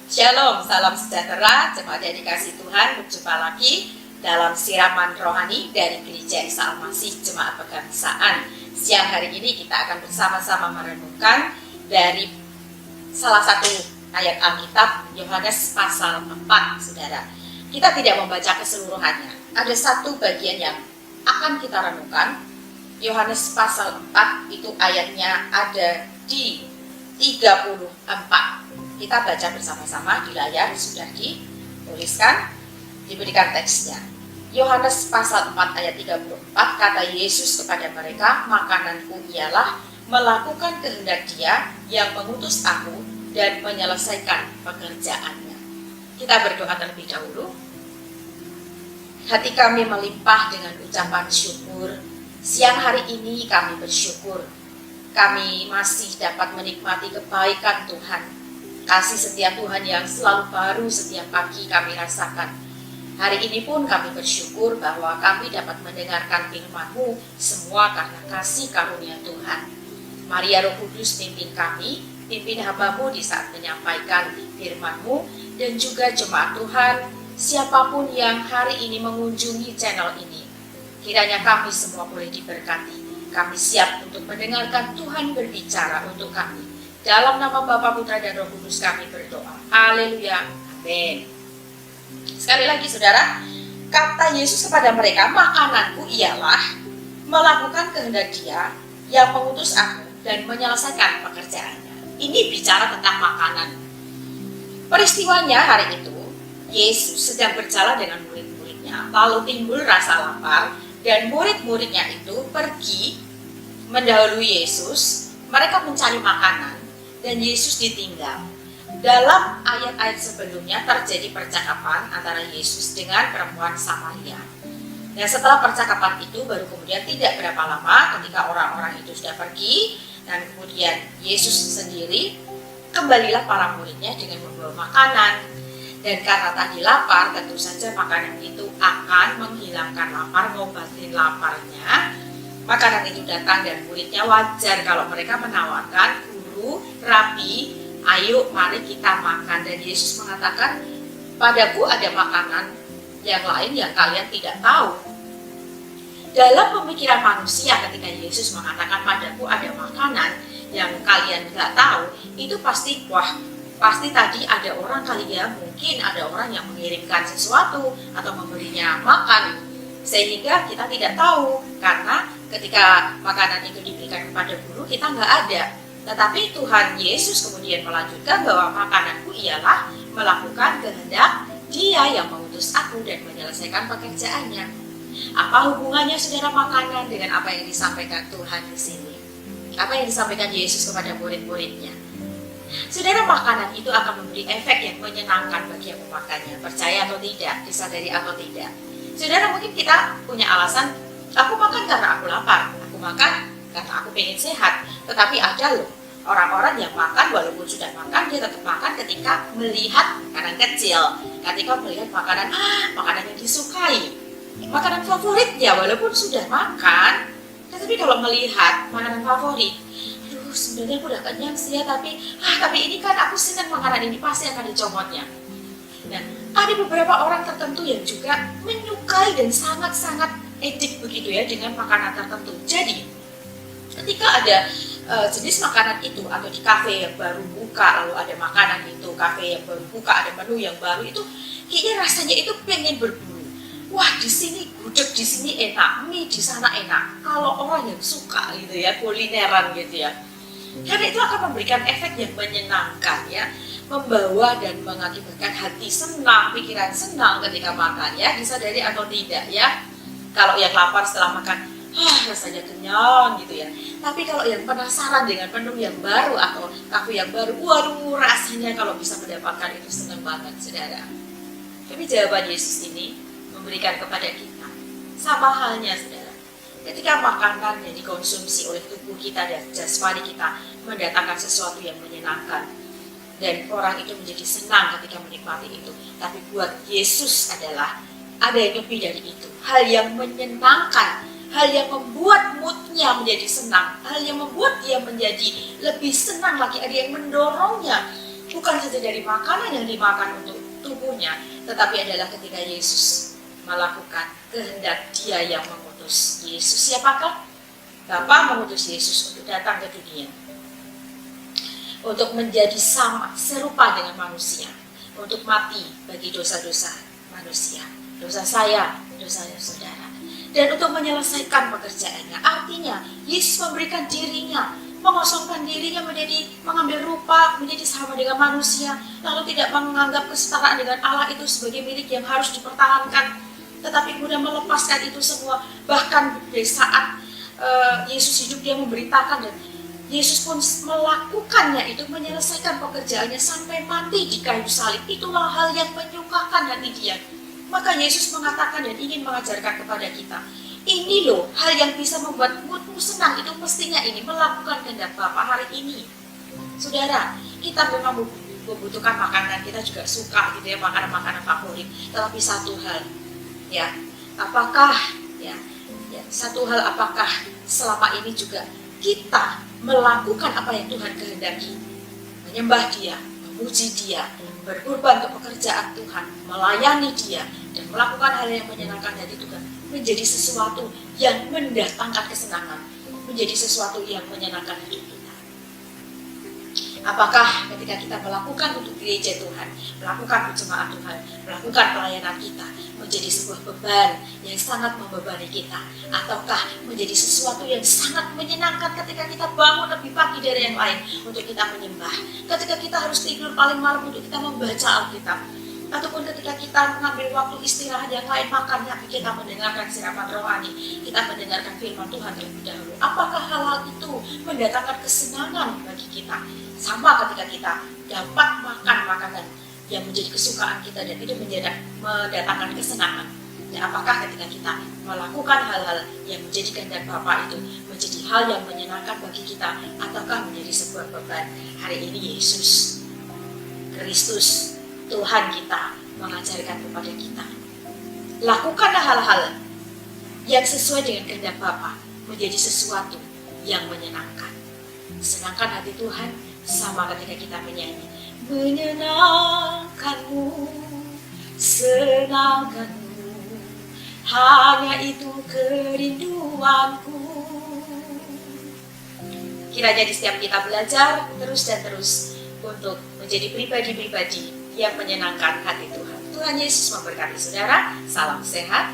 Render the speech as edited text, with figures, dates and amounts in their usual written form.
Shalom, salam sejahtera, jemaat yang dikasih Tuhan. Berjumpa lagi dalam siraman rohani dari Gereja Isa Al-Masih Jemaat Pegangsaan. Siang hari ini kita akan bersama-sama merenungkan dari salah satu ayat Alkitab, Yohanes pasal 4, saudara. Kita tidak membaca keseluruhannya. Ada satu bagian yang akan kita renungkan. Yohanes pasal 4 itu ayatnya ada di 34. Kita baca bersama-sama di layar, sudah dituliskan, diberikan teksnya. Yohanes pasal 4 ayat 34, kata Yesus kepada mereka, makananku ialah melakukan kehendak Dia yang mengutus aku dan menyelesaikan pekerjaannya. Kita berdoa terlebih dahulu. Hati kami melimpah dengan ucapan syukur. Siang hari ini kami bersyukur. Kami masih dapat menikmati kebaikan Tuhan. Kasih setia Tuhan yang selalu baru setiap pagi kami rasakan. Hari ini pun kami bersyukur bahwa kami dapat mendengarkan firman-Mu semua karena kasih karunia Tuhan. Mari ya Roh Kudus pimpin kami, pimpin hamba-Mu di saat menyampaikan firman-Mu, dan juga jemaat Tuhan, siapapun yang hari ini mengunjungi channel ini. Kiranya kami semua boleh diberkati. Kami siap untuk mendengarkan Tuhan berbicara untuk kami. Dalam nama Bapa, Putra, dan Roh Kudus kami berdoa. Haleluya. Amin. Sekali lagi saudara, kata Yesus kepada mereka, makananku ialah melakukan kehendak Dia yang mengutus aku dan menyelesaikan pekerjaannya. Ini bicara tentang makanan. Peristiwanya hari itu, Yesus sedang berjalan dengan murid-muridnya, lalu timbul rasa lapar, dan murid-muridnya itu pergi mendahului Yesus. Mereka mencari makanan, dan Yesus ditinggal. Dalam ayat-ayat sebelumnya terjadi percakapan antara Yesus dengan perempuan Samaria. Dan setelah percakapan itu baru kemudian tidak berapa lama ketika orang-orang itu sudah pergi, dan kemudian Yesus sendiri, kembalilah para muridnya dengan membawa makanan. Dan karena tadi lapar, tentu saja makanan itu akan menghilangkan lapar, ngobatin laparnya. Makanan itu datang dan muridnya wajar kalau mereka menawarkan, guru, rabi, ayo mari kita makan. Dan Yesus mengatakan, padaku ada makanan yang lain yang kalian tidak tahu. Dalam pemikiran manusia ketika Yesus mengatakan padaku ada makanan yang kalian tidak tahu, itu pasti pasti tadi ada orang kali ya, mungkin ada orang yang mengirimkan sesuatu atau memberinya makan, sehingga kita tidak tahu, karena ketika makanan itu diberikan kepada guru kita nggak ada. Tetapi Tuhan Yesus kemudian melanjutkan bahwa makananku ialah melakukan kehendak Dia yang mengutus aku dan menyelesaikan pekerjaannya. Apa hubungannya saudara makanan dengan apa yang disampaikan Tuhan di sini? Apa yang disampaikan Yesus kepada murid-muridnya? Saudara, makanan itu akan memberi efek yang menyenangkan bagi yang memakannya, percaya atau tidak, disadari atau tidak. Saudara, mungkin kita punya alasan, aku makan karena aku lapar, aku makan karena aku pengen sehat. Tetapi ada loh orang-orang yang makan, walaupun sudah makan, dia tetap makan ketika melihat makanan kecil, ketika melihat makanan yang disukai, makanan favoritnya, walaupun sudah makan, tetapi kalau melihat makanan favorit, aduh sebenarnya aku udah kenyang sih ya, tapi ini kan aku senang makanan ini, pasti akan dicomotnya. Nah, ada beberapa orang tertentu yang juga menyukai dan sangat-sangat edik begitu ya dengan makanan tertentu. Jadi ketika ada jenis makanan itu, atau di kafe yang baru buka lalu ada makanan itu, kafe yang baru buka ada menu yang baru itu, kayaknya rasanya itu pengen berburu. Wah, di sini gudeg, di sini enak, mie di sana enak. Kalau orang yang suka gitu ya, kulineran gitu ya, karena itu akan memberikan efek yang menyenangkan ya, membawa dan mengakibatkan hati senang, pikiran senang ketika makan ya, disadari atau tidak ya. Kalau yang lapar setelah makan, rasanya kenyang gitu ya. Tapi kalau yang penasaran dengan menu yang baru atau kafe yang baru, waduh rasanya kalau bisa mendapatkan itu senang banget saudara. Tapi jawaban Yesus ini memberikan kepada kita sama halnya saudara. Ketika makanan yang dikonsumsi oleh tubuh kita dan jasmani kita mendatangkan sesuatu yang menyenangkan, dan orang itu menjadi senang ketika menikmati itu. Tapi buat Yesus adalah ada yang lebih dari itu, hal yang menyenangkan, hal yang membuat moodnya menjadi senang, hal yang membuat dia menjadi lebih senang lagi, ada yang mendorongnya bukan saja dari makanan yang dimakan untuk tubuhnya, tetapi adalah ketika Yesus melakukan kehendak Dia yang mengutus Yesus. Siapakah? Bapa mengutus Yesus untuk datang ke dunia, untuk menjadi sama, serupa dengan manusia, untuk mati bagi dosa-dosa manusia, dosa saya, dosa saudara, dan untuk menyelesaikan pekerjaannya. Artinya, Yesus memberikan dirinya, mengosongkan dirinya mengambil rupa, menjadi sama dengan manusia, lalu tidak menganggap kesetaraan dengan Allah itu sebagai milik yang harus dipertahankan, tetapi kemudian melepaskan itu semua. Bahkan di saat Yesus hidup, Dia memberitakan, dan Yesus pun melakukannya itu, menyelesaikan pekerjaannya sampai mati di kayu salib. Itulah hal yang menyukakan hati Dia. Maka Yesus mengatakan dan ingin mengajarkan kepada kita, ini loh hal yang bisa membuat moodmu senang, itu mestinya ini melakukan kehendak Bapa hari ini. Saudara, kita memang membutuhkan makanan, kita juga suka gitu ya, makanan-makanan favorit. Tetapi satu hal, ya, apakah apakah selama ini juga kita melakukan apa yang Tuhan kehendaki, menyembah Dia, memuji Dia, berkorban untuk pekerjaan Tuhan, melayani Dia, dan melakukan hal yang menyenangkan hati Tuhan, menjadi sesuatu yang mendatangkan kesenangan, menjadi sesuatu yang menyenangkan hidup kita. Apakah ketika kita melakukan untuk gereja Tuhan, melakukan jemaat Tuhan, melakukan pelayanan kita, menjadi sebuah beban yang sangat membebani kita, ataukah menjadi sesuatu yang sangat menyenangkan ketika kita bangun lebih pagi dari yang lain untuk kita menyembah, ketika kita harus tidur paling malam untuk kita membaca Alkitab, ataupun ketika kita mengambil waktu istirahat yang lain, makan, tapi kita mendengarkan siraman rohani, kita mendengarkan firman Tuhan terlebih dahulu. Apakah hal-hal itu mendatangkan kesenangan bagi kita? Sama ketika kita dapat makan makanan yang menjadi kesukaan kita dan itu mendatangkan kesenangan. Ya, apakah ketika kita melakukan hal-hal yang menjadi kehendak Bapa itu menjadi hal yang menyenangkan bagi kita, ataukah menjadi sebuah beban? Hari ini Yesus Kristus, Tuhan kita, mengajarkan kepada kita, lakukanlah hal-hal yang sesuai dengan kehendak Bapa, menjadi sesuatu yang menyenangkan. Senangkan hati Tuhan, sama ketika kita menyanyi, menyenangkanmu, senangkanmu, hanya itu kerinduanku. Kiranya di setiap kita belajar terus dan terus untuk menjadi pribadi-pribadi yang menyenangkan hati Tuhan. Tuhan Yesus memberkati saudara. Salam sehat.